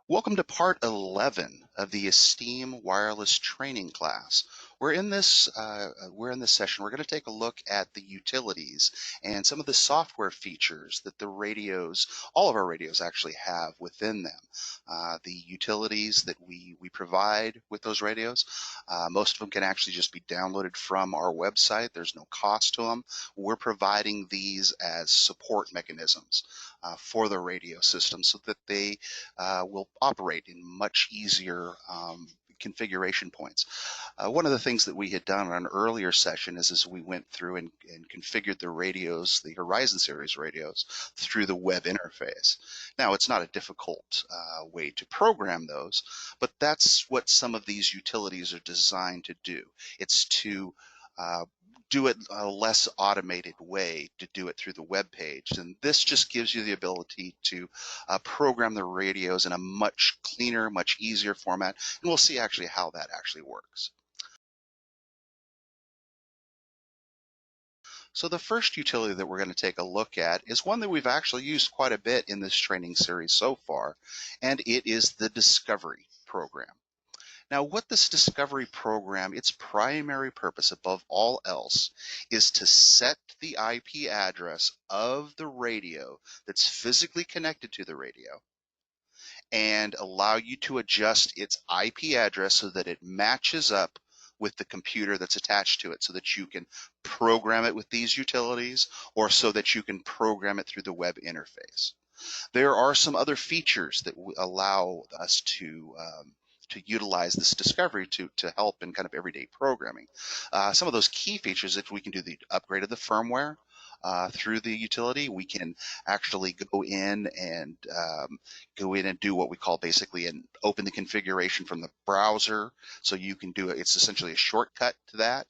Welcome to part 11 of the ESTeem wireless training class. We're in this session. We're going to take a look at the utilities and some of the software features that all of our radios actually have within them. The utilities that we provide with those radios, most of them can actually just be downloaded from our website. There's no cost to them. We're providing these as support mechanisms for the radio system so that they will operate in much easier configuration points. One of the things that we had done on an earlier session is we went through and configured the radios, the Horizon series radios, through the web interface. Now, it's not a difficult way to program those, but that's what some of these utilities are designed to do. It's to do it a less automated way, to do it through the web page. And this just gives you the ability to program the radios in a much cleaner, much easier format. And we'll see actually how that actually works. So the first utility that we're going to take a look at is one that we've actually used quite a bit in this training series so far, and it is the Discovery program. Now, what this Discovery program, its primary purpose above all else, is to set the IP address of the radio that's physically connected to the radio and allow you to adjust its IP address so that it matches up with the computer that's attached to it, so that you can program it with these utilities or so that you can program it through the web interface. There are some other features that allow us to utilize this Discovery to help in kind of everyday programming. Some of those key features, if we can do the upgrade of the firmware through the utility, we can actually go in and do what we call basically open the configuration from the browser. So you can do it. It's essentially a shortcut to that,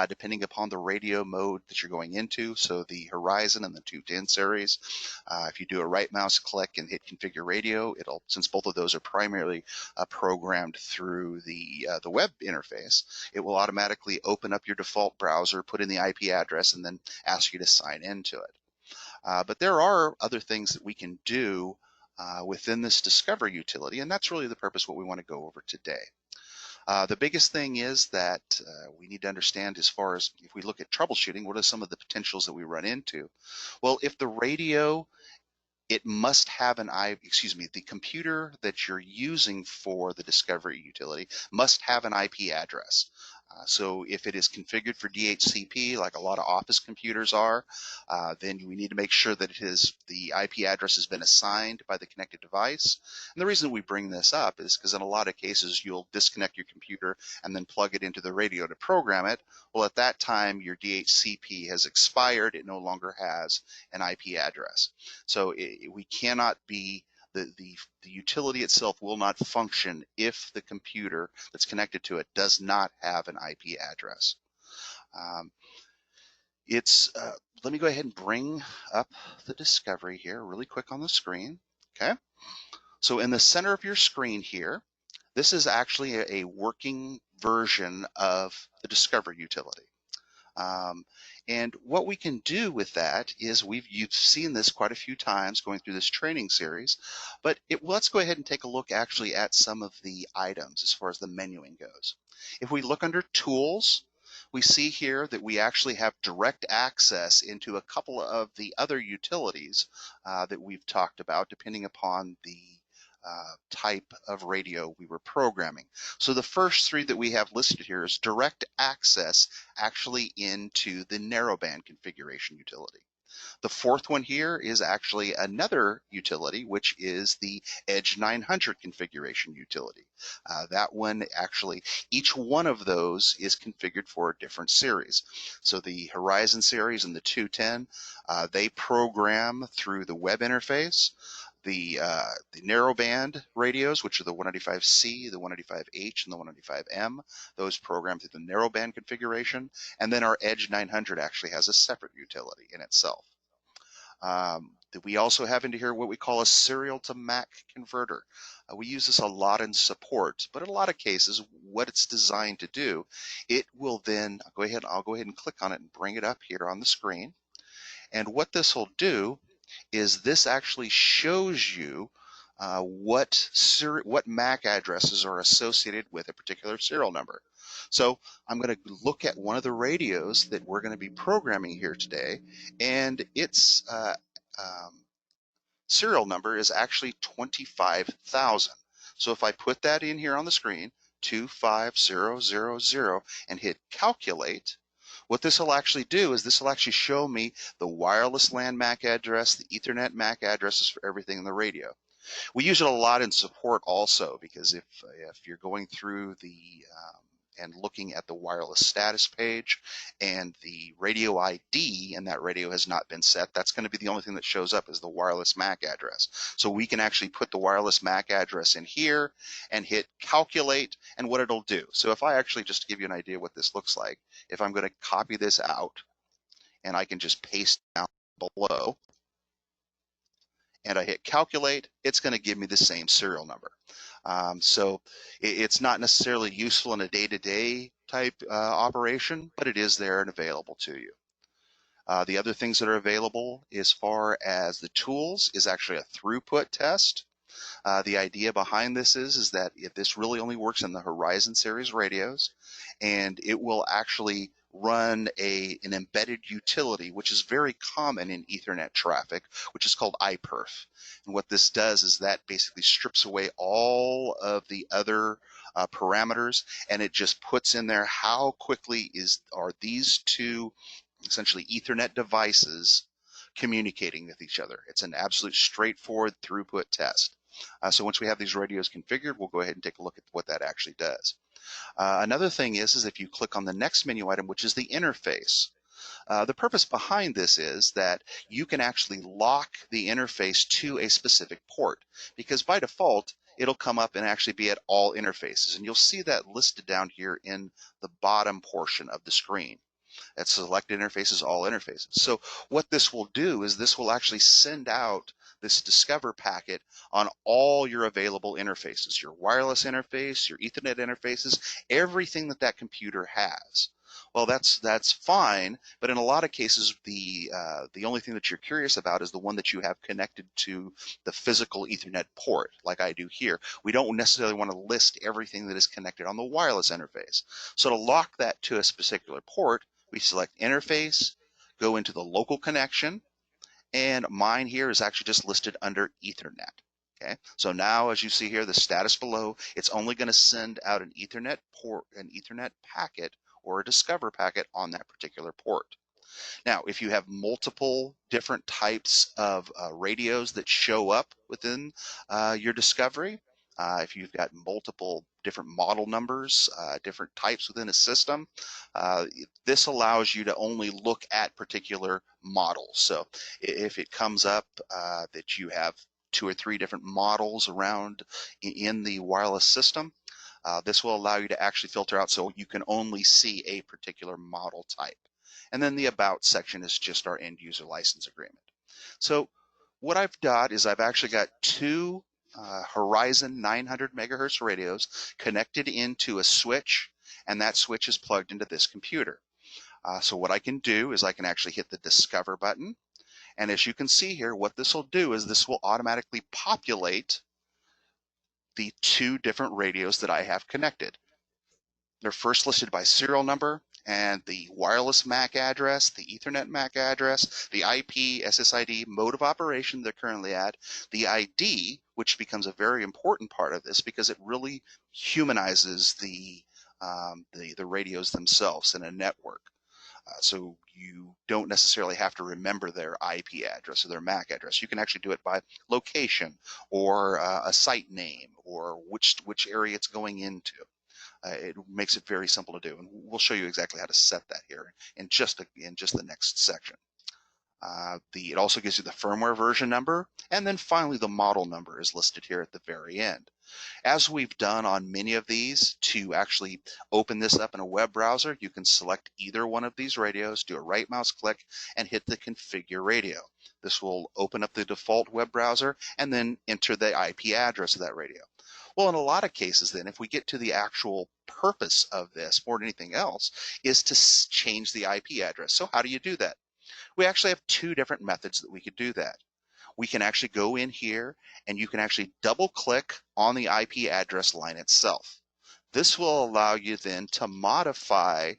depending upon the radio mode that you're going into. So the Horizon and the 210 series, if you do a right mouse click and hit configure radio, since both of those are primarily programmed through the web interface, it will automatically open up your default browser, put in the IP address, and then ask you to sign into it. But there are other things that we can do within this Discovery utility, and that's really the purpose of what we want to go over today. The biggest thing is that we need to understand, as far as if we look at troubleshooting, what are some of the potentials that we run into? Well, if the radio, it must have the computer that you're using for the Discovery utility must have an IP address. So if it is configured for DHCP, like a lot of office computers are, then we need to make sure that the IP address has been assigned by the connected device. And the reason we bring this up is because in a lot of cases, you'll disconnect your computer and then plug it into the radio to program it. Well, at that time, your DHCP has expired. It no longer has an IP address. So we cannot be the utility itself will not function if the computer that's connected to it does not have an IP address. Let me go ahead and bring up the Discovery here really quick on the screen. Okay, so in the center of your screen here, this is actually a working version of the Discovery utility. And what we can do with that is you've seen this quite a few times going through this training series, but let's go ahead and take a look actually at some of the items as far as the menuing goes. If we look under Tools, we see here that we actually have direct access into a couple of the other utilities that we've talked about, depending upon the type of radio we were programming. So the first three that we have listed here is direct access actually into the narrowband configuration utility. The fourth one here is actually another utility, which is the Edge 900 configuration utility. That one actually, each one of those is configured for a different series. So the Horizon series and the 210, they program through the web interface. The narrowband radios, which are the 195C, the 195H, and the 195M, those program through the narrowband configuration. And then our Edge 900 actually has a separate utility in itself. We also have into here what we call a serial to MAC converter. We use this a lot in support, but in a lot of cases, what it's designed to do, it will then, I'll go ahead and click on it and bring it up here on the screen. And what this will do is this actually shows you what MAC addresses are associated with a particular serial number. So I'm going to look at one of the radios that we're going to be programming here today, and its serial number is actually 25,000. So if I put that in here on the screen, 25000, and hit calculate, what this will actually do is this will actually show me the wireless LAN MAC address, the Ethernet MAC addresses for everything in the radio. We use it a lot in support also, because if you're going through the and looking at the wireless status page and the radio ID and that radio has not been set, that's going to be the only thing that shows up is the wireless MAC address. So we can actually put the wireless MAC address in here and hit calculate, and what it'll do. So if I actually, just to give you an idea what this looks like, if I'm going to copy this out and I can just paste down below, and I hit calculate, it's going to give me the same serial number. So it's not necessarily useful in a day-to-day type operation, but it is there and available to you. The other things that are available as far as the tools is actually a throughput test. The idea behind this is that this really only works in the Horizon series radios, and it will actually run an embedded utility, which is very common in Ethernet traffic, which is called iPerf. And what this does is that basically strips away all of the other parameters, and it just puts in there how quickly are these two essentially Ethernet devices communicating with each other. It's an absolute straightforward throughput test. So once we have these radios configured, we'll go ahead and take a look at what that actually does. Another thing is if you click on the next menu item, which is the interface, the purpose behind this is that you can actually lock the interface to a specific port, because by default, it'll come up and actually be at all interfaces. And you'll see that listed down here in the bottom portion of the screen. At select interfaces, all interfaces. So what this will do is this will actually send out this Discover packet on all your available interfaces, your wireless interface, your Ethernet interfaces, everything that computer has. Well, that's fine, but in a lot of cases, the only thing that you're curious about is the one that you have connected to the physical Ethernet port, like I do here. We don't necessarily want to list everything that is connected on the wireless interface. So to lock that to a particular port, we select interface, go into the local connection, and mine here is actually just listed under Ethernet. Okay, so now as you see here, the status below, it's only going to send out an Ethernet port, an Ethernet packet, or a Discover packet on that particular port. Now, if you have multiple different types of radios that show up within your Discovery, if you've got multiple different model numbers, different types within a system, this allows you to only look at particular models. So if it comes up that you have 2 or 3 different models around in the wireless system, this will allow you to actually filter out so you can only see a particular model type. And then the About section is just our end user license agreement. So what I've got is I've actually got 2 Horizon 900 megahertz radios connected into a switch, and that switch is plugged into this computer. So what I can do is I can actually hit the Discover button, and as you can see here, what this will do is this will automatically populate the 2 different radios that I have connected. They're first listed by serial number, and the wireless MAC address, the Ethernet MAC address, the IP, SSID, mode of operation they're currently at, the ID, which becomes a very important part of this because it really humanizes the radios themselves in a network. So you don't necessarily have to remember their IP address or their MAC address. You can actually do it by location or a site name or which area it's going into. It makes it very simple to do, and we'll show you exactly how to set that here in just the next section. It also gives you the firmware version number, and then finally the model number is listed here at the very end. As we've done on many of these, to actually open this up in a web browser, you can select either one of these radios, do a right mouse click, and hit the configure radio. This will open up the default web browser and then enter the IP address of that radio. Well, in a lot of cases then, if we get to the actual purpose of this more than anything else, is to change the IP address. So how do you do that? We actually have 2 different methods that we could do that. we can actually go in here and you can actually double click on the IP address line itself. This will allow you then to modify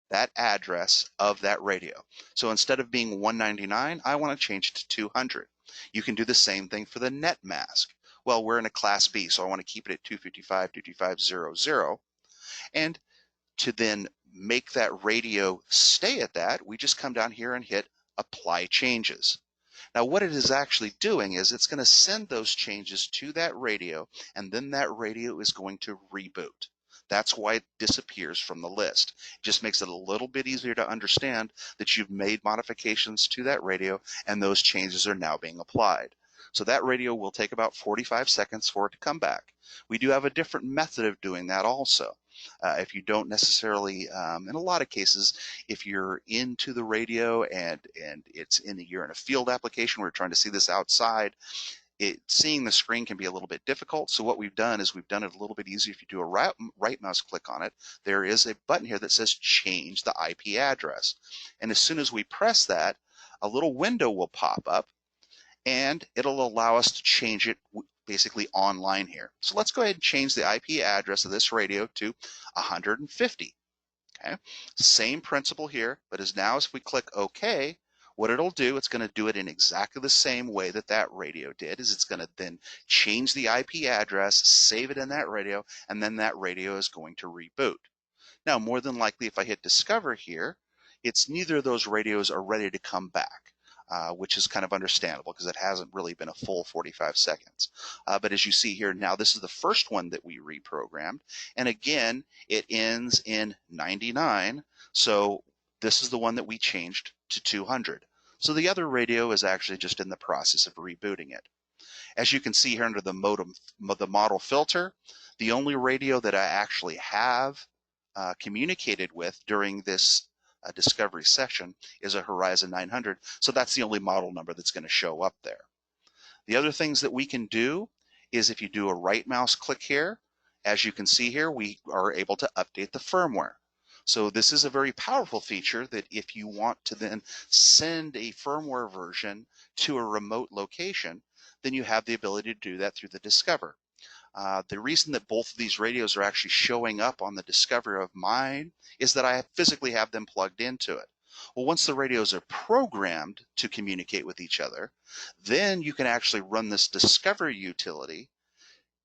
that address of that radio. So instead of being 199, I want to change it to 200. You can do the same thing for the net mask. Well, we're in a class B, so I want to keep it at 255.255.0.0. And to then make that radio stay at that, we just come down here and hit apply changes. Now what it is actually doing is it's going to send those changes to that radio, and then that radio is going to reboot. That's why it disappears from the list. It just makes it a little bit easier to understand that you've made modifications to that radio and those changes are now being applied. So that radio will take about 45 seconds for it to come back. We do have a different method of doing that also. If you don't necessarily, in a lot of cases, if you're into the radio and you're in a field application where you're trying to see this outside, seeing the screen can be a little bit difficult. So what we've done is we've done it a little bit easier. If you do a right mouse click on it, there is a button here that says change the IP address. And as soon as we press that, a little window will pop up and it'll allow us to change it basically online here. So let's go ahead and change the IP address of this radio to 150. Okay, same principle here, but as now if we click OK, what it'll do, it's going to do it in exactly the same way that that radio did, is it's going to then change the IP address, save it in that radio, and then that radio is going to reboot. Now, more than likely, if I hit discover here, it's neither of those radios are ready to come back. Which is kind of understandable because it hasn't really been a full 45 seconds. But as you see here now, this is the first one that we reprogrammed. And again, it ends in 99. So this is the one that we changed to 200. So the other radio is actually just in the process of rebooting it. As you can see here under the model filter, the only radio that I actually have communicated with during this discovery session is a Horizon 900, so that's the only model number that's going to show up there. The other things that we can do is if you do a right mouse click here, as you can see here, we are able to update the firmware. So this is a very powerful feature that if you want to then send a firmware version to a remote location, then you have the ability to do that through the Discover. The reason that both of these radios are actually showing up on the Discover of mine is that I physically have them plugged into it. Well, once the radios are programmed to communicate with each other, then you can actually run this Discovery utility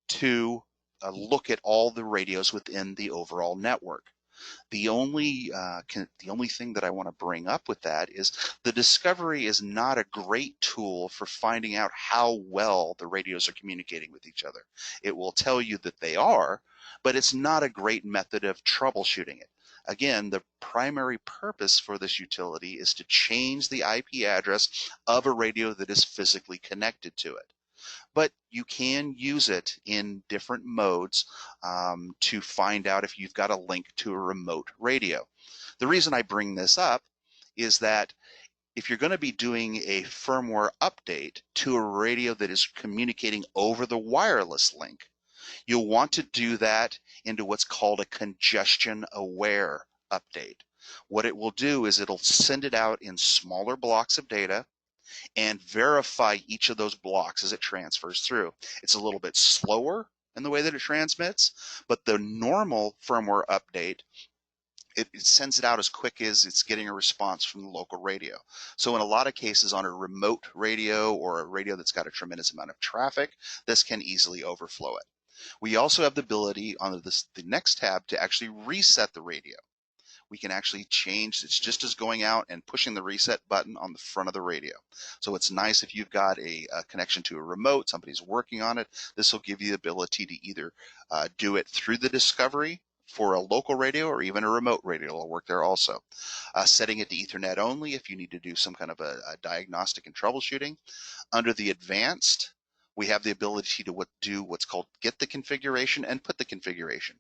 to look at all the radios within the overall network. The only thing that I want to bring up with that is the Discovery is not a great tool for finding out how well the radios are communicating with each other. It will tell you that they are, but it's not a great method of troubleshooting it. Again, the primary purpose for this utility is to change the IP address of a radio that is physically connected to it. But you can use it in different modes to find out if you've got a link to a remote radio. The reason I bring this up is that if you're going to be doing a firmware update to a radio that is communicating over the wireless link, you'll want to do that into what's called a congestion aware update. What it will do is it'll send it out in smaller blocks of data and verify each of those blocks as it transfers through. It's a little bit slower in the way that it transmits, but the normal firmware update, it sends it out as quick as it's getting a response from the local radio. So in a lot of cases on a remote radio or a radio that's got a tremendous amount of traffic, this can easily overflow it. We also have the ability on the next tab to actually reset the radio. We can actually change, it's just as going out and pushing the reset button on the front of the radio. So it's nice if you've got a connection to a remote, somebody's working on it, this will give you the ability to either do it through the Discovery for a local radio or even a remote radio will work there also. Setting it to Ethernet only if you need to do some kind of a diagnostic and troubleshooting. Under the advanced, we have the ability to do what's called get the configuration and put the configuration.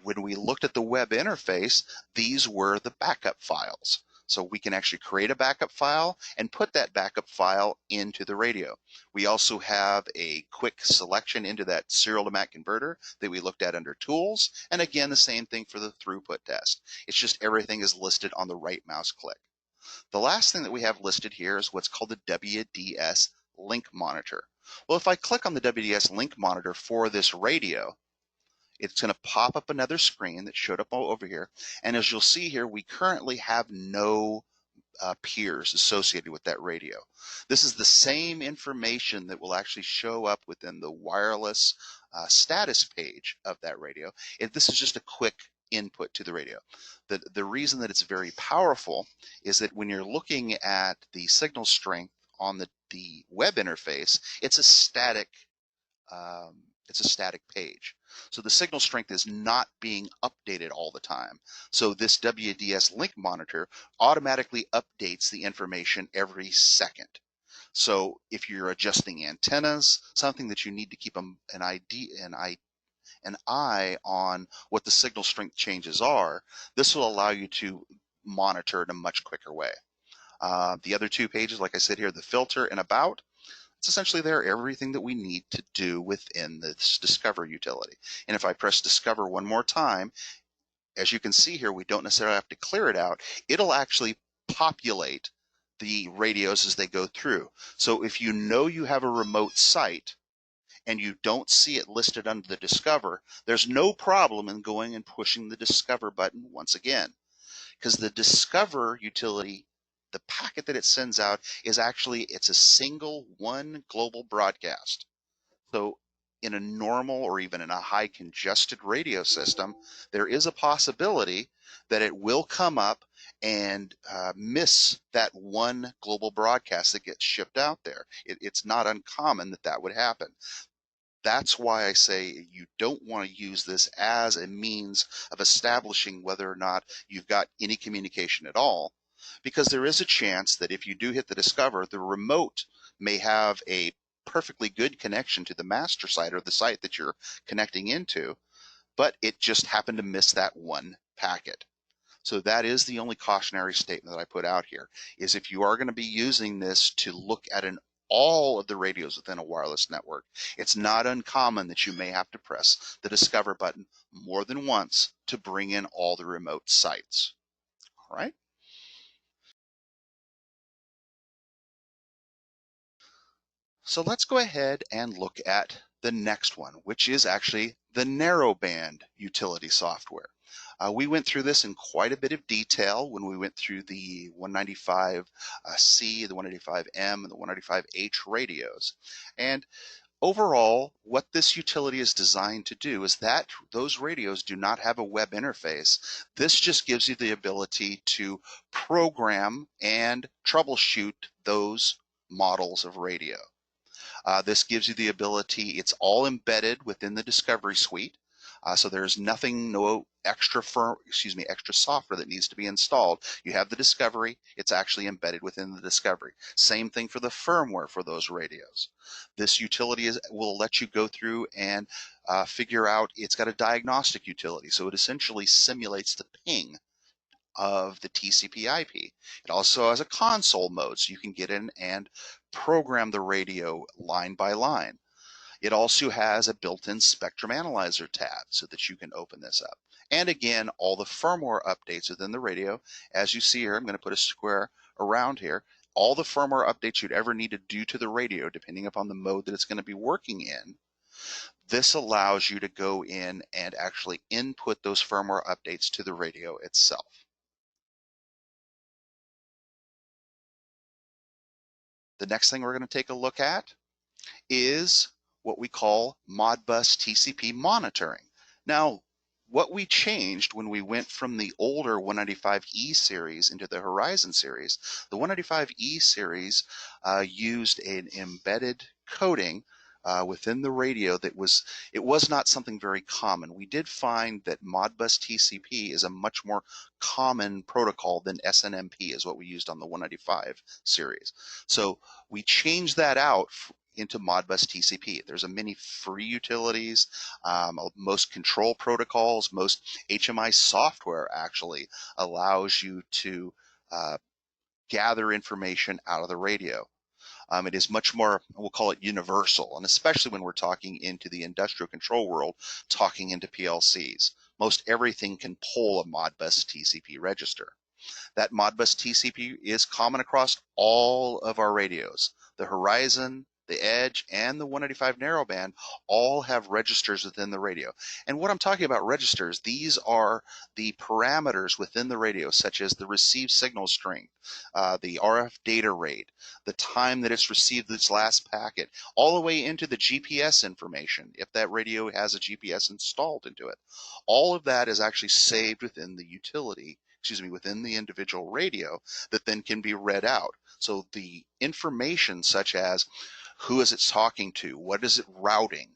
When we looked at the web interface, these were the backup files. So we can actually create a backup file and put that backup file into the radio. We also have a quick selection into that serial to MAC converter that we looked at under tools. And again, the same thing for the throughput test. It's just everything is listed on the right mouse click. The last thing that we have listed here is what's called the WDS link monitor. Well, if I click on the WDS link monitor for this radio, it's going to pop up another screen that showed up all over here. And as you'll see here, we currently have no peers associated with that radio. This is the same information that will actually show up within the wireless status page of that radio. This is just a quick input to the radio. The reason that it's very powerful is that when you're looking at the signal strength on the web interface, it's a static page. So the signal strength is not being updated all the time. So this WDS link monitor automatically updates the information every second. So if you're adjusting antennas, something that you need to keep an eye on what the signal strength changes are, this will allow you to monitor in a much quicker way. The other two pages, like I said here, the filter and about, it's essentially there, everything that we need to do within this Discover utility. And if I press Discover one more time, as you can see here, we don't necessarily have to clear it out. It'll actually populate the radios as they go through. So if you know you have a remote site and you don't see it listed under the Discover, there's no problem in going and pushing the Discover button once again, because the Discover utility, the packet that it sends out is actually, it's a single one global broadcast. So in a normal or even in a high congested radio system, there is a possibility that it will come up and miss that one global broadcast that gets shipped out there. It's not uncommon that that would happen. That's why I say you don't want to use this as a means of establishing whether or not you've got any communication at all, because there is a chance that if you do hit the Discover, the remote may have a perfectly good connection to the master site or the site that you're connecting into, but it just happened to miss that one packet. So that is the only cautionary statement that I put out here, is if you are going to be using this to look at all of the radios within a wireless network, it's not uncommon that you may have to press the Discover button more than once to bring in all the remote sites. All right. So let's go ahead and look at the next one, which is actually the Narrowband utility software. We went through this in quite a bit of detail when we went through the 195C, the 195M, and the 195H radios. And overall, what this utility is designed to do is that those radios do not have a web interface. This just gives you the ability to program and troubleshoot those models of radio. This gives you the ability, it's all embedded within the Discovery Suite. So there's nothing, no extra software that needs to be installed. You have the Discovery, it's actually embedded within the Discovery. Same thing for the firmware for those radios. This utility will let you go through and figure out, it's got a diagnostic utility. So it essentially simulates the ping of the TCP IP. It also has a console mode, so you can get in and program the radio line by line. It also has a built-in spectrum analyzer tab so that you can open this up. And again, all the firmware updates within the radio. As you see here, I'm going to put a square around here. All the firmware updates you'd ever need to do to the radio, depending upon the mode that it's going to be working in. This allows you to go in and actually input those firmware updates to the radio itself. The next thing we're going to take a look at is what we call Modbus TCP Monitoring. Now, what we changed when we went from the older 195E series into the Horizon series, the 195E series used an embedded coding within the radio that was not something very common. We did find that Modbus TCP is a much more common protocol than SNMP is what we used on the 195 series. So we changed that out into Modbus TCP. There's a many free utilities, most control protocols, most HMI software actually allows you to gather information out of the radio. It is much more, we'll call it universal, and especially when we're talking into the industrial control world, talking into PLCs. Most everything can pull a Modbus TCP register. That Modbus TCP is common across all of our radios. The Horizon, the Edge, and the 195 Narrowband all have registers within the radio. And what I'm talking about registers, these are the parameters within the radio, such as the received signal strength, the RF data rate, the time that it's received its last packet, all the way into the GPS information, if that radio has a GPS installed into it. All of that is actually saved within the utility, within the individual radio, that then can be read out. So the information such as who is it talking to, what is it routing,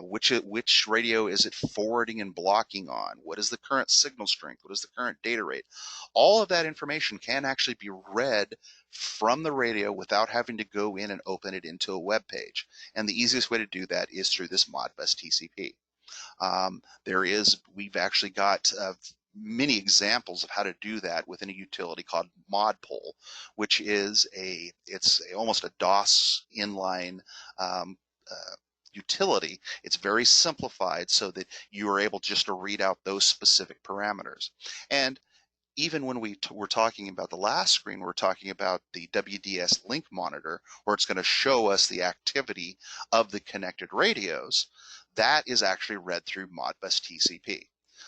which radio is it forwarding and blocking on, what is the current signal strength, what is the current data rate, all of that information can actually be read from the radio without having to go in and open it into a web page. And the easiest way to do that is through this Modbus TCP. We've actually got many examples of how to do that within a utility called Modpol, which is almost a DOS inline utility. It's very simplified so that you are able just to read out those specific parameters. And even when we're talking about the last screen, we're talking about the WDS link monitor, where it's going to show us the activity of the connected radios. That is actually read through Modbus TCP.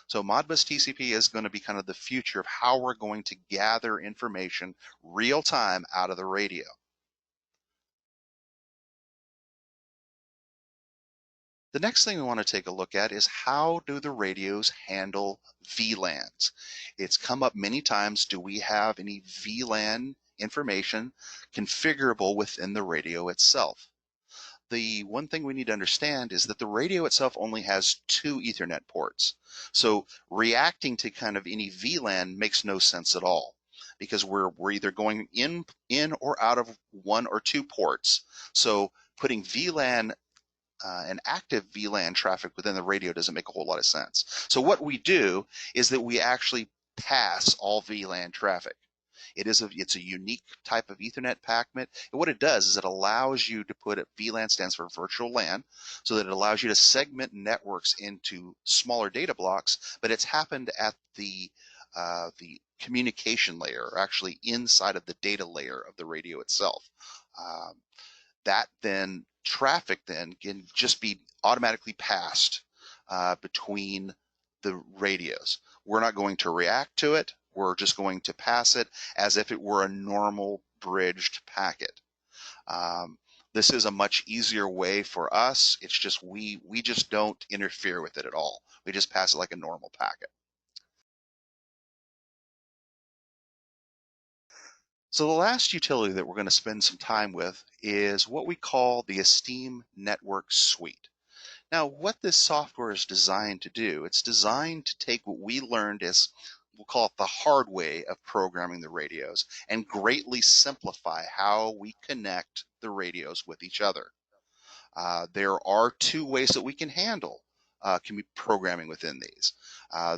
So Modbus TCP is going to be kind of the future of how we're going to gather information real time out of the radio. The next thing we want to take a look at is how do the radios handle VLANs? It's come up many times. Do we have any VLAN information configurable within the radio itself? The one thing we need to understand is that the radio itself only has 2 Ethernet ports. So reacting to kind of any VLAN makes no sense at all, because we're either going in or out of 1 or 2 ports. So putting VLAN and active VLAN traffic within the radio doesn't make a whole lot of sense. So what we do is that we actually pass all VLAN traffic. It's a unique type of Ethernet packet. And what it does is it allows you to put it, VLAN stands for virtual LAN, so that it allows you to segment networks into smaller data blocks, but it's happened at the communication layer, or actually inside of the data layer of the radio itself. That then traffic then can just be automatically passed between the radios. We're not going to react to it. We're just going to pass it as if it were a normal bridged packet. This is a much easier way for us. It's just we just don't interfere with it at all. We just pass it like a normal packet. So the last utility that we're going to spend some time with is what we call the ESTeem Network Suite. Now, what this software is designed to do, it's designed to take what we learned as, we'll call it the hard way of programming the radios, and greatly simplify how we connect the radios with each other. There are 2 ways that we can handle programming within these.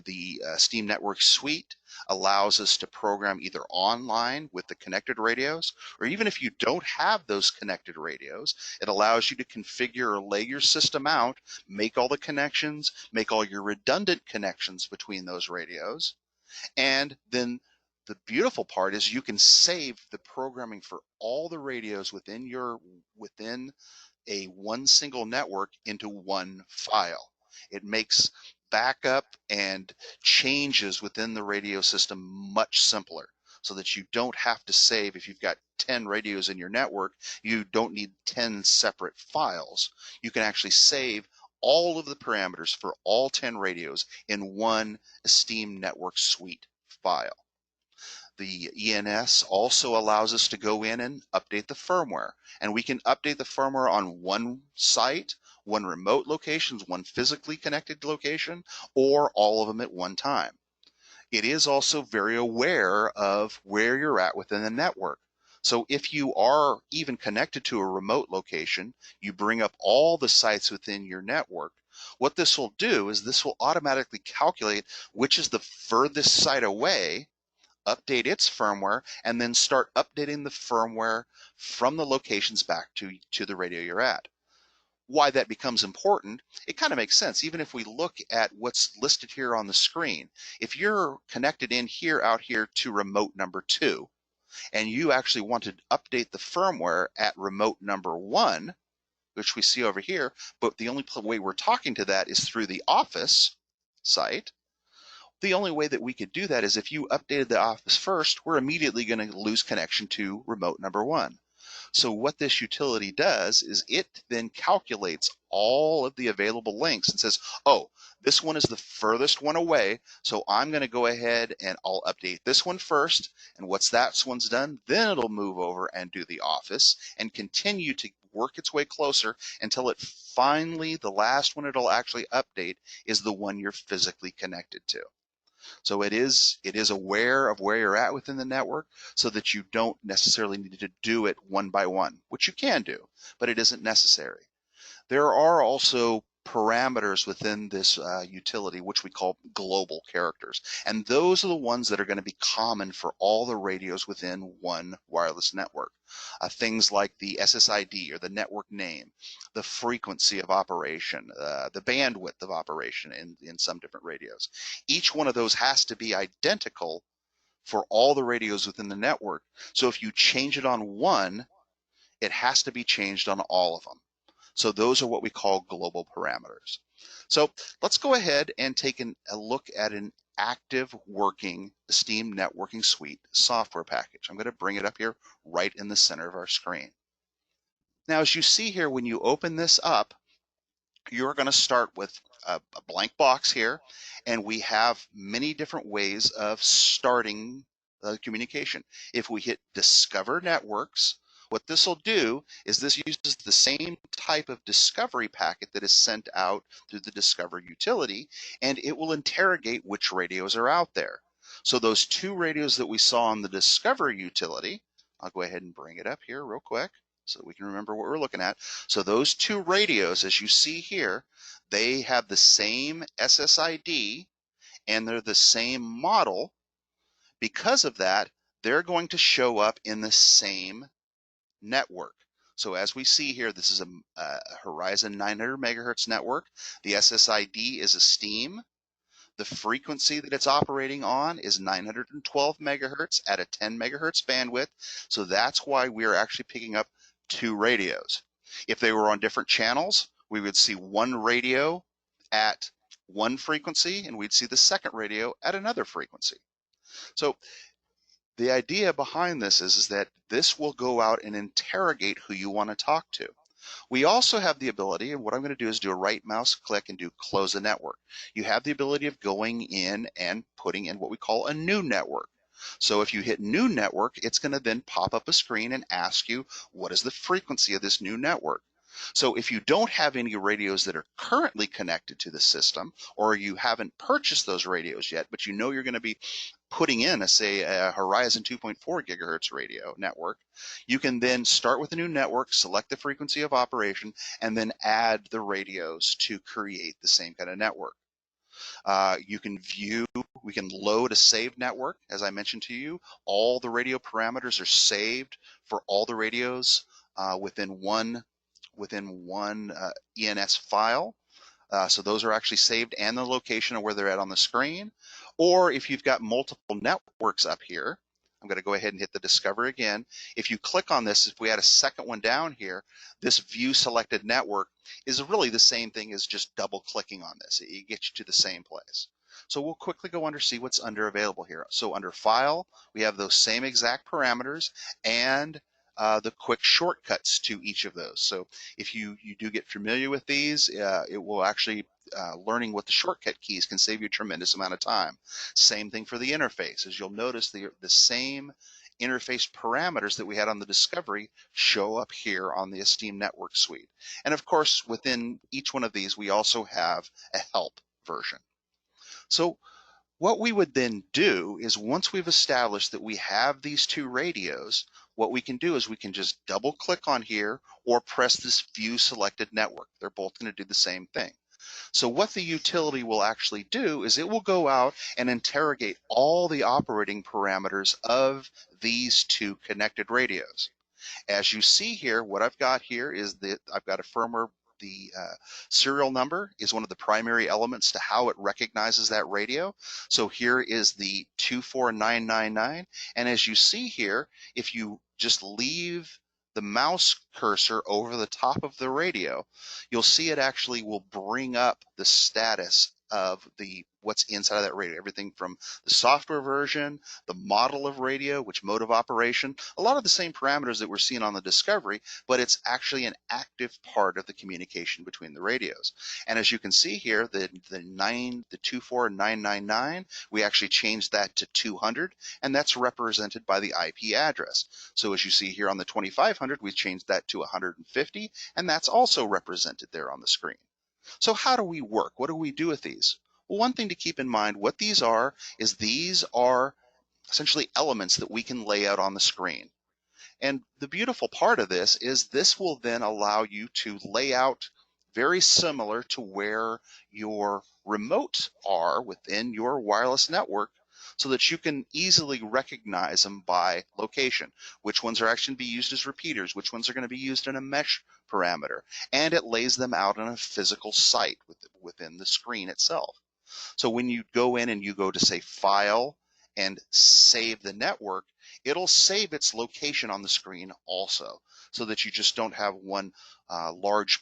The ESTeem Network Suite allows us to program either online with the connected radios, or even if you don't have those connected radios, it allows you to configure or lay your system out, make all the connections, make all your redundant connections between those radios, and then the beautiful part is you can save the programming for all the radios within a one single network into one file. It makes backup and changes within the radio system much simpler, so that you don't have to save. If you've got 10 radios in your network, you don't need 10 separate files. You can actually save all of the parameters for all 10 radios in one ESTeem Network Suite file. The ENS also allows us to go in and update the firmware, and we can update the firmware on one site, one remote location, one physically connected location, or all of them at one time. It is also very aware of where you're at within the network. So if you are even connected to a remote location, you bring up all the sites within your network. What this will do is this will automatically calculate which is the furthest site away, update its firmware, and then start updating the firmware from the locations back to the radio you're at. why that becomes important, it kind of makes sense. Even if we look at what's listed here on the screen, if you're connected in here, out here to remote number 2, and you actually want to update the firmware at remote number 1, which we see over here, but the only way we're talking to that is through the office site. The only way that we could do that is if you updated the office first, we're immediately going to lose connection to remote number 1. So what this utility does is it then calculates all of the available links and says, oh, this one is the furthest one away, so I'm going to go ahead and I'll update this one first, and once that one's done, then it'll move over and do the office and continue to work its way closer until it finally, the last one it'll actually update is the one you're physically connected to. So it is aware of where you're at within the network so that you don't necessarily need to do it one by one, which you can do, but it isn't necessary. There are also parameters within this utility, which we call global characters. And those are the ones that are going to be common for all the radios within one wireless network. Things like the SSID or the network name, the frequency of operation, the bandwidth of operation in some different radios. Each one of those has to be identical for all the radios within the network. So if you change it on one, it has to be changed on all of them. So those are what we call global parameters. So let's go ahead and take a look at an active working ESTeem Networking Suite software package. I'm going to bring it up here right in the center of our screen. Now, as you see here, when you open this up, you're going to start with a blank box here, and we have many different ways of starting communication. If we hit Discover Networks, what this will do is this uses the same type of discovery packet that is sent out through the Discover utility, and it will interrogate which radios are out there. So those 2 radios that we saw on the Discover utility, I'll go ahead and bring it up here real quick so we can remember what we're looking at. So those 2 radios, as you see here, they have the same SSID and they're the same model. Because of that, they're going to show up in the same network. So as we see here, this is a Horizon 900 megahertz network. The SSID is ESTeem. The frequency that it's operating on is 912 megahertz at a 10 megahertz bandwidth. So that's why we're actually picking up 2 radios. If they were on different channels, we would see one radio at one frequency and we'd see the second radio at another frequency. So the idea behind this is that this will go out and interrogate who you want to talk to. We also have the ability, and what I'm going to do is do a right mouse click and do close a network. You have the ability of going in and putting in what we call a new network. So if you hit new network, it's going to then pop up a screen and ask you, what is the frequency of this new network? So if you don't have any radios that are currently connected to the system, or you haven't purchased those radios yet, but you know you're going to be putting in, say, a Horizon 2.4 gigahertz radio network, you can then start with a new network, select the frequency of operation, and then add the radios to create the same kind of network. You can view, we can load a saved network. As I mentioned to you, all the radio parameters are saved for all the radios within one ENS file. So those are actually saved and the location of where they're at on the screen. Or if you've got multiple networks up here, I'm going to go ahead and hit the Discover again. If you click on this, if we add a second one down here, this View Selected Network is really the same thing as just double clicking on this. It gets you to the same place. So we'll quickly go under, see what's under available here. So under File, we have those same exact parameters and the quick shortcuts to each of those. So if you do get familiar with these, it will actually, learning what the shortcut keys can save you a tremendous amount of time. Same thing for the interface. As you'll notice, the same interface parameters that we had on the Discovery show up here on the ESTeem Network Suite. And of course, within each one of these, we also have a help version. So what we would then do is once we've established that we have these 2 radios, what we can do is we can just double click on here or press this View Selected Network. They're both going to do the same thing. So what the utility will actually do is it will go out and interrogate all the operating parameters of these 2 connected radios. As you see here, what I've got here is that I've got a firmware serial number is one of the primary elements to how it recognizes that radio. So here is the 24999, and as you see here, if you just leave the mouse cursor over the top of the radio, you'll see it actually will bring up the status of what's inside of that radio, everything from the software version, the model of radio, which mode of operation, a lot of the same parameters that we're seeing on the Discovery, but it's actually an active part of the communication between the radios. And as you can see here, the 24999, we actually changed that to 200, and that's represented by the IP address. So as you see here on the 2500, we changed that to 150, and that's also represented there on the screen. So how do we work? What do we do with these? Well, one thing to keep in mind, what these are is these are essentially elements that we can lay out on the screen. And the beautiful part of this is this will then allow you to lay out very similar to where your remotes are within your wireless network, so that you can easily recognize them by location. Which ones are actually going to be used as repeaters, which ones are going to be used in a mesh parameter, and it lays them out on a physical site within the screen itself. So when you go in and you go to say File and Save the network, it'll save its location on the screen also, so that you just don't have one large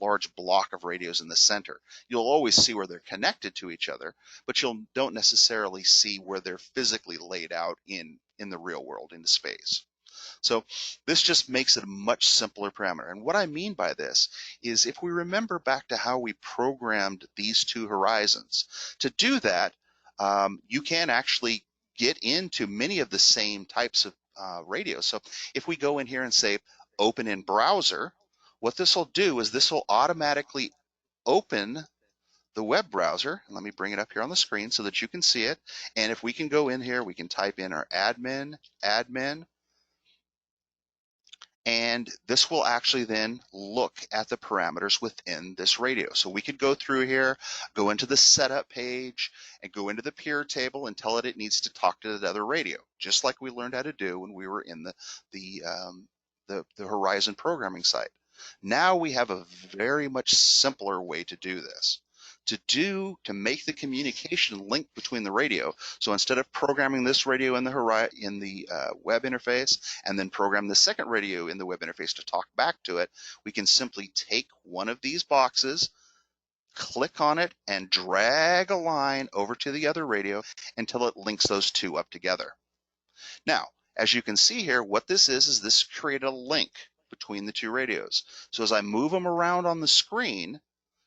large block of radios in the center. You'll always see where they're connected to each other, but you don't necessarily see where they're physically laid out in the real world, in the space. So this just makes it a much simpler parameter. And what I mean by this is, if we remember back to how we programmed these two horizons, to do that, you can actually get into many of the same types of radios. So if we go in here and say open in browser, what this will do is this will automatically open the web browser. And let me bring it up here on the screen so that you can see it. And if we can go in here, we can type in our admin, and this will actually then look at the parameters within this radio. So we could go through here, go into the setup page, and go into the peer table and tell it needs to talk to the other radio, just like we learned how to do when we were in the Horizon programming site. Now we have a very much simpler way to do this. To make the communication link between the radio. So instead of programming this radio in the web interface and then program the second radio in the web interface to talk back to it, we can simply take one of these boxes, click on it, and drag a line over to the other radio until it links those two up together. Now, as you can see here, what this is this created a link between the two radios. So as I move them around on the screen,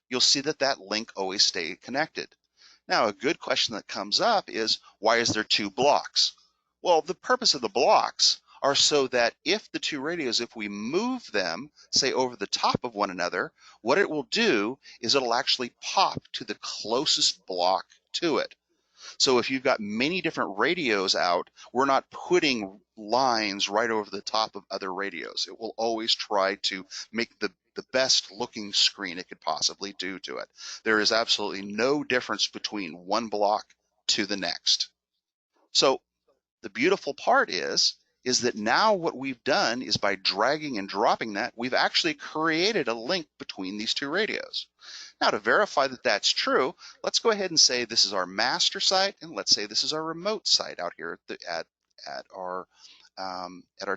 you'll see that that link always stays connected. Now, a good question that comes up is, why is there two blocks? Well, the purpose of the blocks are so that if the two radios, if we move them, say over the top of one another, what it will do is it'll actually pop to the closest block to it. So if you've got many different radios out, we're not putting lines right over the top of other radios. It will always try to make the best looking screen it could possibly do to it. There is absolutely no difference between one block to the next. So the beautiful part is that now what we've done is, by dragging and dropping that, we've actually created a link between these two radios. Now, to verify that that's true, let's go ahead and say this is our master site, and let's say this is our remote site out here at our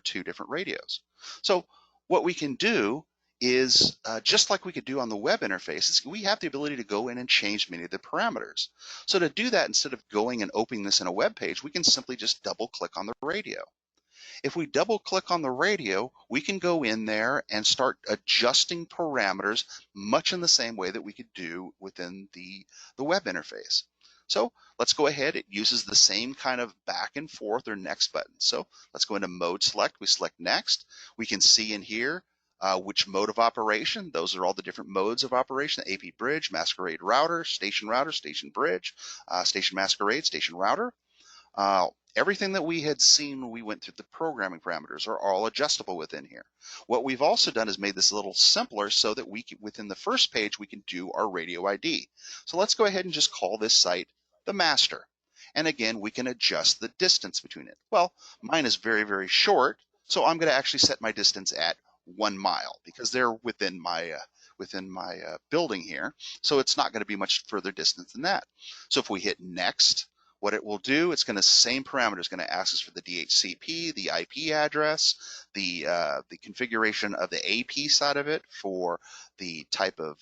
two different radios. So what we can do is, just like we could do on the web interface, we have the ability to go in and change many of the parameters. So to do that, instead of going and opening this in a web page, we can simply just double click on the radio. If we double click on the radio, we can go in there and start adjusting parameters much in the same way that we could do within the web interface. So let's go ahead. It uses the same kind of back and forth or next button. So let's go into mode select. We select next. We can see in here which mode of operation. Those are all the different modes of operation: the AP bridge, masquerade router, station bridge, station masquerade, station router. Everything that we had seen when we went through the programming parameters are all adjustable within here. What we've also done is made this a little simpler so that we can, within the first page, we can do our radio ID. So let's go ahead and just call this site the master. And again, we can adjust the distance between it. Well, mine is very, very short, so I'm going to actually set my distance at 1 mile because they're within my within my building here. So it's not going to be much further distance than that. So if we hit next, what it will do, it's going to same parameters, going to ask us for the DHCP, the IP address, the configuration of the AP side of it for the type of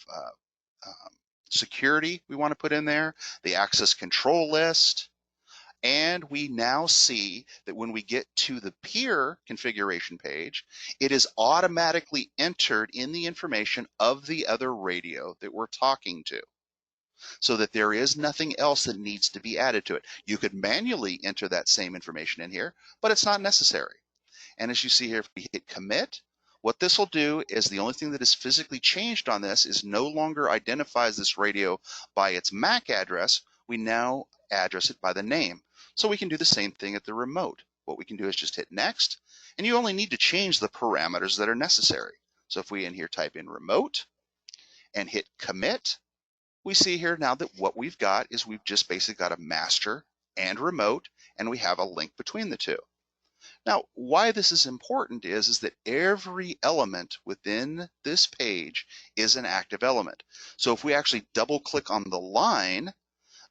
security we want to put in there, the access control list, and we now see that when we get to the peer configuration page, it is automatically entered in the information of the other radio that we're talking to, so that there is nothing else that needs to be added to it. You could manually enter that same information in here, but it's not necessary. And as you see here, if we hit commit, what this will do is the only thing that is physically changed on this is no longer identifies this radio by its MAC address. We now address it by the name. So we can do the same thing at the remote. What we can do is just hit next, and you only need to change the parameters that are necessary. So if we in here type in remote and hit commit, we see here now that what we've got is we've just basically got a master and remote, and we have a link between the two. Now, why this is important is that every element within this page is an active element. So if we actually double click on the line,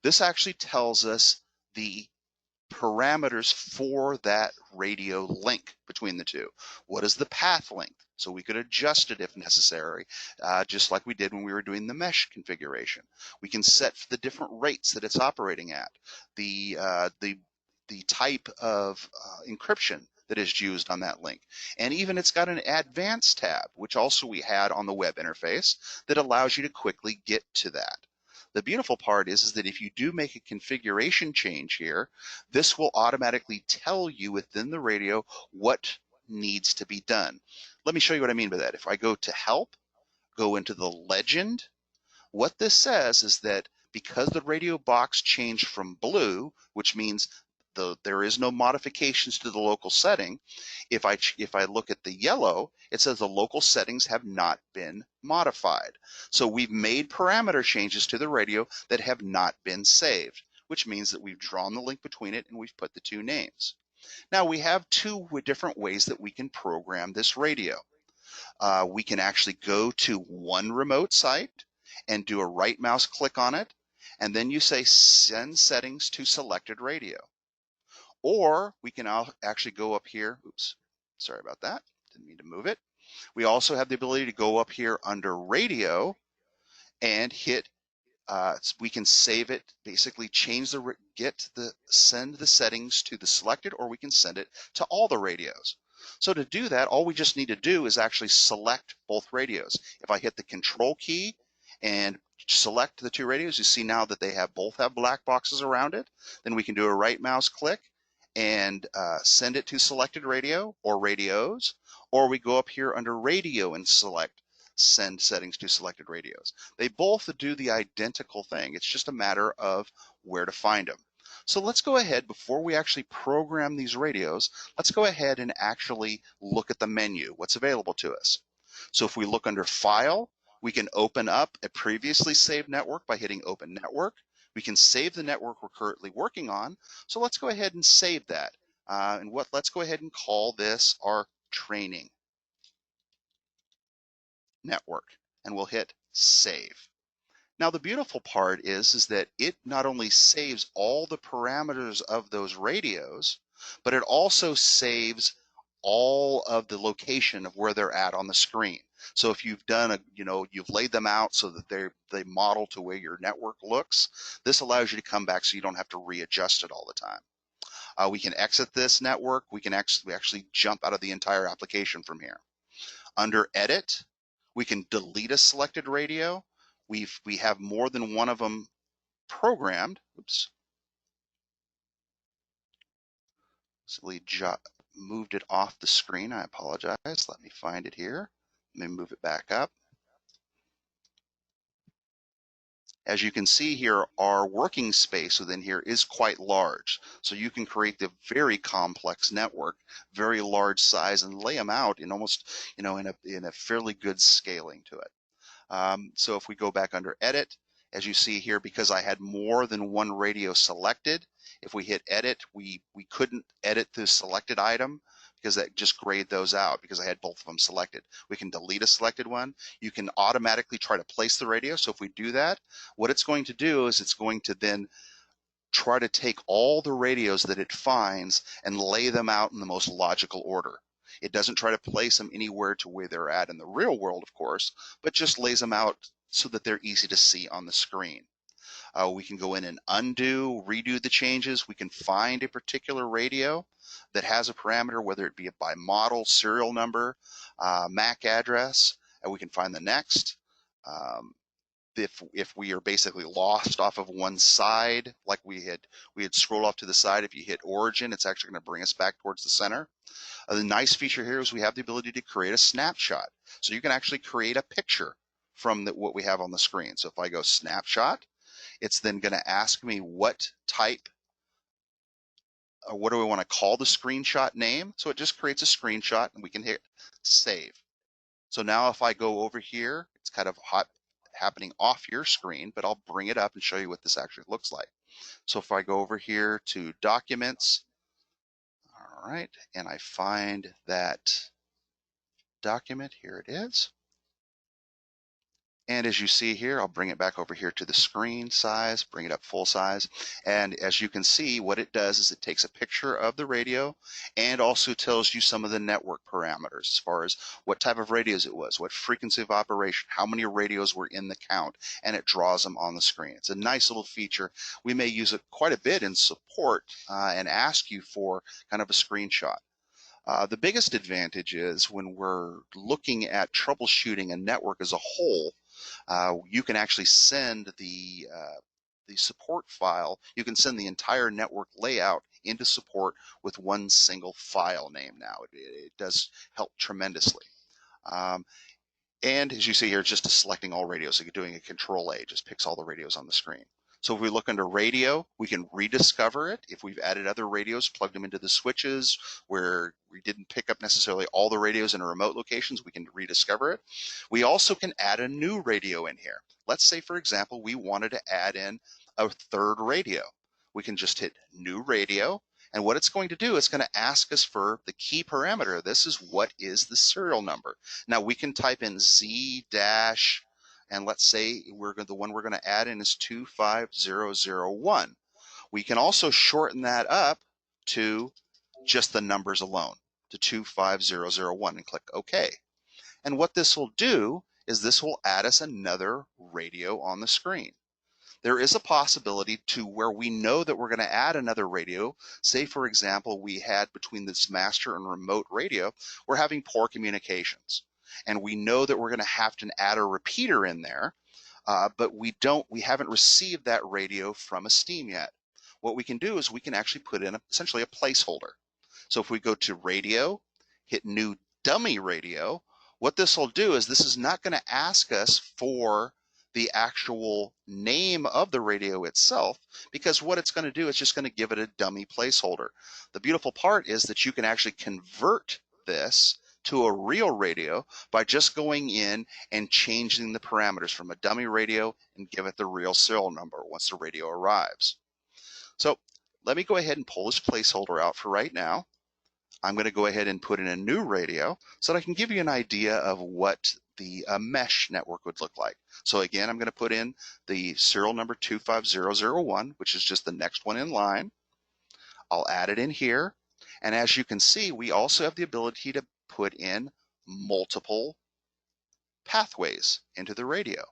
this actually tells us the parameters for that radio link between the two. What is the path length? So we could adjust it if necessary, just like we did when we were doing the mesh configuration. We can set the different rates that it's operating at, the type of encryption that is used on that link. And even it's got an advanced tab, which also we had on the web interface, that allows you to quickly get to that. The beautiful part is that if you do make a configuration change here, this will automatically tell you within the radio what needs to be done. Let me show you what I mean by that. If I go to help, go into the legend, what this says is that because the radio box changed from blue, which means there is no modifications to the local setting, if I look at the yellow, it says the local settings have not been modified. So we've made parameter changes to the radio that have not been saved, which means that we've drawn the link between it and we've put the two names. Now we have two different ways that we can program this radio. We can actually go to one remote site and do a right mouse click on it, and then you say send settings to selected radio. Or we can actually go up here, oops, sorry about that, didn't mean to move it. We also have the ability to go up here under radio and hit, we can save it, basically change send the settings to the selected, or we can send it to all the radios. So to do that, all we just need to do is actually select both radios. If I hit the control key and select the two radios, you see now that they both have black boxes around it. Then we can do a right mouse click and send it to selected radio or radios, or we go up here under radio and select send settings to selected radios. They both do the identical thing. It's just a matter of where to find them. So let's go ahead, before we actually program these radios, let's go ahead and actually look at the menu, what's available to us. So if we look under File, we can open up a previously saved network by hitting Open Network. We can save the network we're currently working on. So let's go ahead and save that. Let's go ahead and call this our training network, and we'll hit Save. Now the beautiful part is that it not only saves all the parameters of those radios, but it also saves all of the location of where they're at on the screen. So if you've done you've laid them out so that they model to where your network looks, this allows you to come back so you don't have to readjust it all the time. We can exit this network. We actually jump out of the entire application from here. Under Edit, we can delete a selected radio. We have more than one of them programmed. Oops. Simply moved it off the screen. I apologize. Let me find it here. Let me move it back up. As you can see here, our working space within here is quite large. So you can create the very complex network, very large size, and lay them out in almost, in a fairly good scaling to it. So if we go back under Edit, as you see here, because I had more than one radio selected, if we hit Edit, we couldn't edit the selected item because that just grayed those out because I had both of them selected. We can delete a selected one. You can automatically try to place the radio. So if we do that, what it's going to do is it's going to then try to take all the radios that it finds and lay them out in the most logical order. It doesn't try to place them anywhere to where they're at in the real world, of course, but just lays them out so that they're easy to see on the screen. We can go in and undo, redo the changes. We can find a particular radio that has a parameter, whether it be by model, serial number, MAC address, and we can find the next. If we are basically lost off of one side, like we had scrolled off to the side, if you hit origin, it's actually going to bring us back towards the center. The nice feature here is we have the ability to create a snapshot. So you can actually create a picture from what we have on the screen. So if I go snapshot, it's then going to ask me what type, or what do we want to call the screenshot name. So it just creates a screenshot and we can hit save. So now if I go over here, it's kind of happening off your screen, but I'll bring it up and show you what this actually looks like. So if I go over here to documents, all right, and I find that document, here it is. And as you see here, I'll bring it back over here to the screen size, bring it up full size. And as you can see, what it does is it takes a picture of the radio and also tells you some of the network parameters as far as what type of radios it was, what frequency of operation, how many radios were in the count, and it draws them on the screen. It's a nice little feature. We may use it quite a bit in support and ask you for kind of a screenshot. The biggest advantage is when we're looking at troubleshooting a network as a whole, you can actually send the support file. You can send the entire network layout into support with one single file name now. It does help tremendously. And as you see here, just selecting all radios, so you're doing a Control-A, just picks all the radios on the screen. So if we look under radio, we can rediscover it. If we've added other radios, plugged them into the switches where we didn't pick up necessarily all the radios in remote locations, we can rediscover it. We also can add a new radio in here. Let's say, for example, we wanted to add in a third radio. We can just hit new radio. And what it's going to do, it's going to ask us for the key parameter. This is what is the serial number. Now we can type in Z dash, and let's say the one we're going to add in is 25001. We can also shorten that up to just the numbers alone, to 25001, and click OK. And what this will do is this will add us another radio on the screen. There is a possibility to where we know that we're going to add another radio. Say, for example, we had between this master and remote radio, we're having poor communications. And we know that we're going to have to add a repeater in there, but we haven't received that radio from ESTeem yet. What we can do is we can actually put in essentially a placeholder. So if we go to radio, hit new dummy radio, what this will do is this is not going to ask us for the actual name of the radio itself, because what it's going to do is just going to give it a dummy placeholder. The beautiful part is that you can actually convert this to a real radio by just going in and changing the parameters from a dummy radio and give it the real serial number once the radio arrives. So let me go ahead and pull this placeholder out for right now. I'm going to go ahead and put in a new radio so that I can give you an idea of what the mesh network would look like. So again, I'm going to put in the serial number 25001, which is just the next one in line. I'll add it in here. And as you can see, we also have the ability to put in multiple pathways into the radio.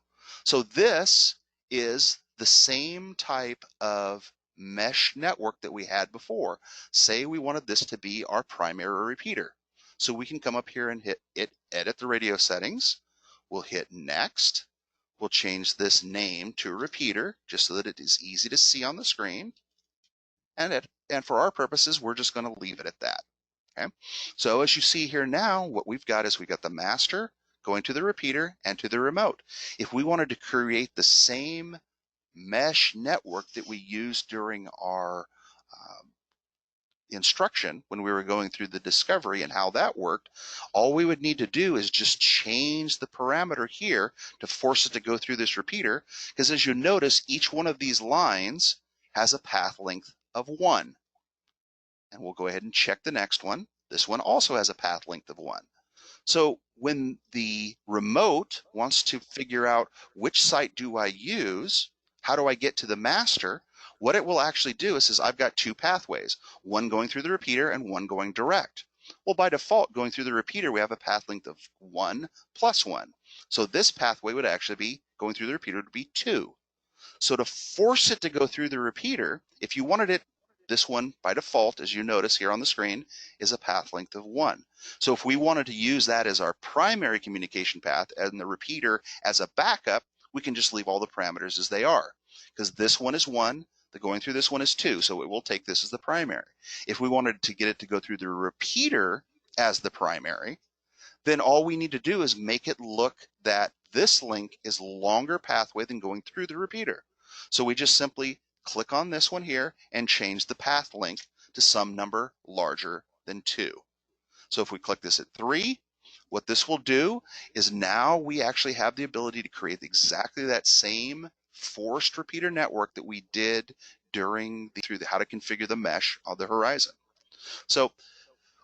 So this is the same type of mesh network that we had before. Say we wanted this to be our primary repeater. So we can come up here and edit the radio settings. We'll hit next. We'll change this name to repeater just so that it is easy to see on the screen. And for our purposes, we're just going to leave it at that. Okay. So as you see here now, what we've got is we've got the master going to the repeater and to the remote. If we wanted to create the same mesh network that we used during our instruction when we were going through the discovery and how that worked, all we would need to do is just change the parameter here to force it to go through this repeater, because as you notice, each one of these lines has a path length of 1. And we'll go ahead and check the next one. This one also has a path length of 1. So when the remote wants to figure out which site do I use, how do I get to the master, what it will actually do is I've got two pathways, one going through the repeater and one going direct. Well, by default, going through the repeater, we have a path length of 1 plus 1. So this pathway would actually be going through the repeater would be 2. So to force it to go through the repeater, if you wanted it, this one by default, as you notice here on the screen, is a path length of 1. So if we wanted to use that as our primary communication path and the repeater as a backup, we can just leave all the parameters as they are. Because this one is 1, the going through this one is 2, so it will take this as the primary. If we wanted to get it to go through the repeater as the primary, then all we need to do is make it look that this link is longer pathway than going through the repeater. So we just simply click on this one here and change the path length to some number larger than 2. So if we click this at 3, what this will do is now we actually have the ability to create exactly that same forced repeater network that we did through the how to configure the mesh on the horizon. So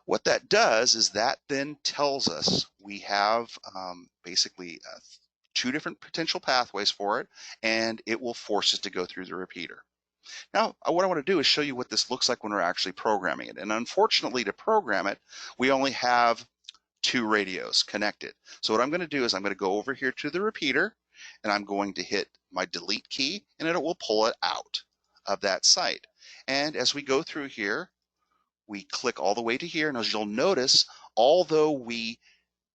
what that does is that then tells us we have basically 2 different potential pathways for it, and it will force it to go through the repeater. Now, what I want to do is show you what this looks like when we're actually programming it. And unfortunately, to program it, we only have 2 radios connected. So what I'm going to do is I'm going to go over here to the repeater, and I'm going to hit my delete key, and it will pull it out of that site. And as we go through here, we click all the way to here, and as you'll notice, although we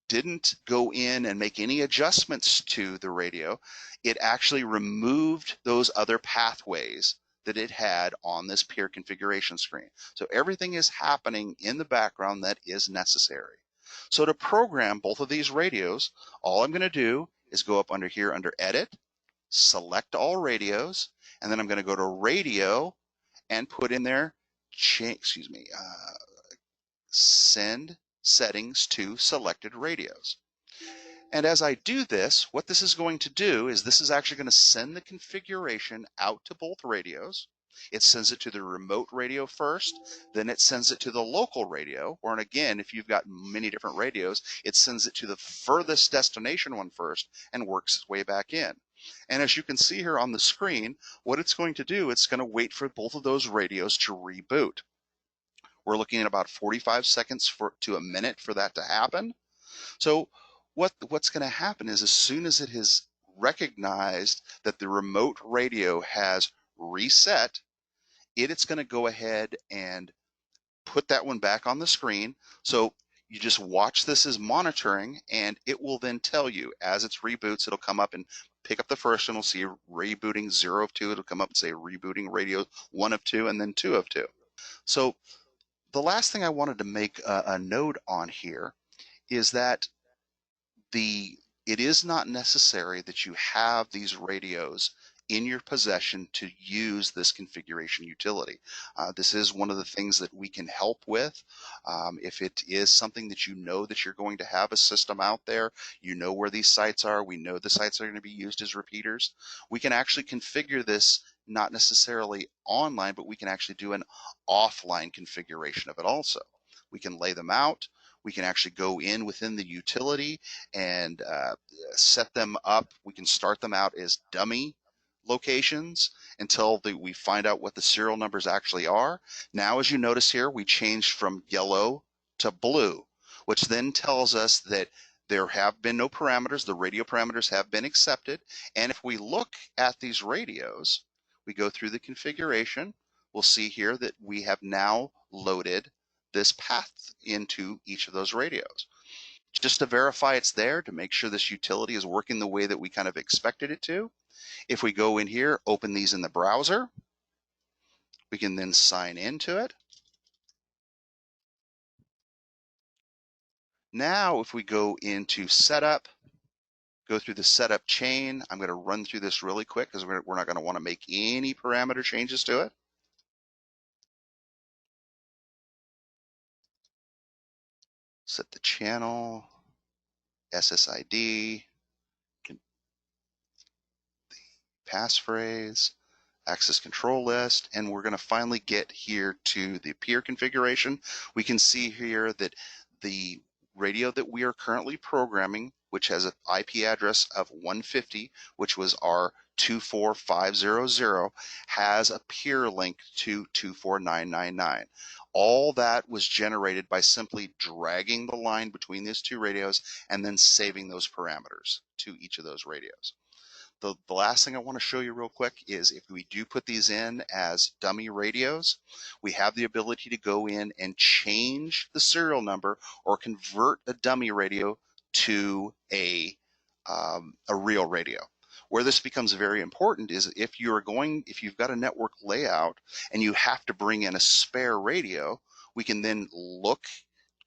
didn't go in and make any adjustments to the radio, it actually removed those other pathways that it had on this peer configuration screen. So everything is happening in the background that is necessary. So to program both of these radios, all I'm going to do is go up under here under Edit, select all radios, and then I'm going to go to Radio and put in there send settings to selected radios. And as I do this, what this is going to do is this is actually going to send the configuration out to both radios. It sends it to the remote radio first, then it sends it to the local radio, or and again, if you've got many different radios, it sends it to the furthest destination one first and works its way back in. And as you can see here on the screen, what it's going to do, it's going to wait for both of those radios to reboot. We're looking at about 45 seconds to a minute for that to happen. So what's going to happen is as soon as it has recognized that the remote radio has reset, it's going to go ahead and put that one back on the screen. So you just watch this as monitoring, and it will then tell you as it reboots, it'll come up and pick up the first one. We'll see rebooting 0 of 2. It'll come up and say rebooting radio 1 of 2 and then 2 of 2. So the last thing I wanted to make a note on here is that it is not necessary that you have these radios in your possession to use this configuration utility. This is one of the things that we can help with. If it is something that you know that you're going to have a system out there, you know where these sites are, we know the sites are going to be used as repeaters, we can actually configure this not necessarily online, but we can actually do an offline configuration of it also. We can lay them out. We can actually go in within the utility and set them up. We can start them out as dummy locations until we find out what the serial numbers actually are. Now, as you notice here, we changed from yellow to blue, which then tells us that there have been no parameters. The radio parameters have been accepted. And if we look at these radios, we go through the configuration, we'll see here that we have now loaded this path into each of those radios. Just to verify it's there, to make sure this utility is working the way that we kind of expected it to. If we go in here, open these in the browser, we can then sign into it. Now, if we go into setup, go through the setup chain, I'm going to run through this really quick because we're not going to want to make any parameter changes to it. Set the channel, SSID, the passphrase, access control list, and we're going to finally get here to the peer configuration. We can see here that the radio that we are currently programming, which has an IP address of 150, which was our 24500, has a peer link to 24999. All that was generated by simply dragging the line between these two radios and then saving those parameters to each of those radios. The last thing I want to show you real quick is if we do put these in as dummy radios, we have the ability to go in and change the serial number or convert a dummy radio to a real radio. Where this becomes very important is if you've got a network layout and you have to bring in a spare radio, we can then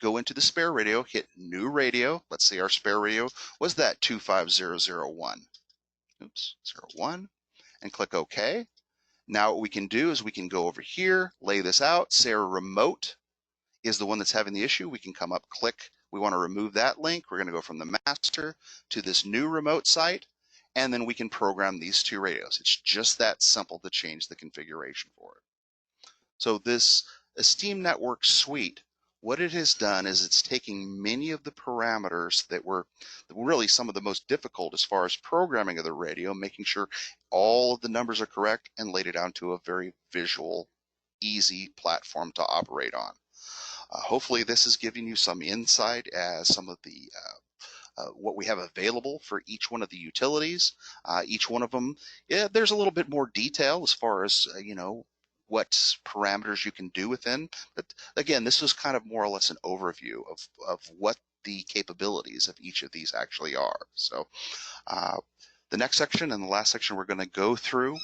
go into the spare radio, hit new radio. Let's say our spare radio was that 25001. Oops, 01, and click OK. Now what we can do is we can go over here, lay this out, say our remote is the one that's having the issue. We can come up, click, we want to remove that link. We're going to go from the master to this new remote site, and then we can program these two radios. It's just that simple to change the configuration for it. So this ESTeem Network Suite, what it has done is it's taking many of the parameters that were really some of the most difficult as far as programming of the radio, making sure all of the numbers are correct, and laid it onto a very visual, easy platform to operate on. Hopefully this is giving you some insight as some of the what we have available for each one of the utilities. Each one of them, there's a little bit more detail as far as what parameters you can do within. But again, this was kind of more or less an overview of what the capabilities of each of these actually are. So the next section and the last section we're going to go through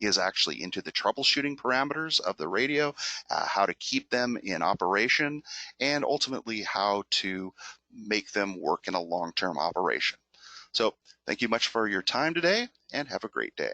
is actually into the troubleshooting parameters of the radio, how to keep them in operation, and ultimately how to make them work in a long-term operation. So thank you much for your time today, and have a great day.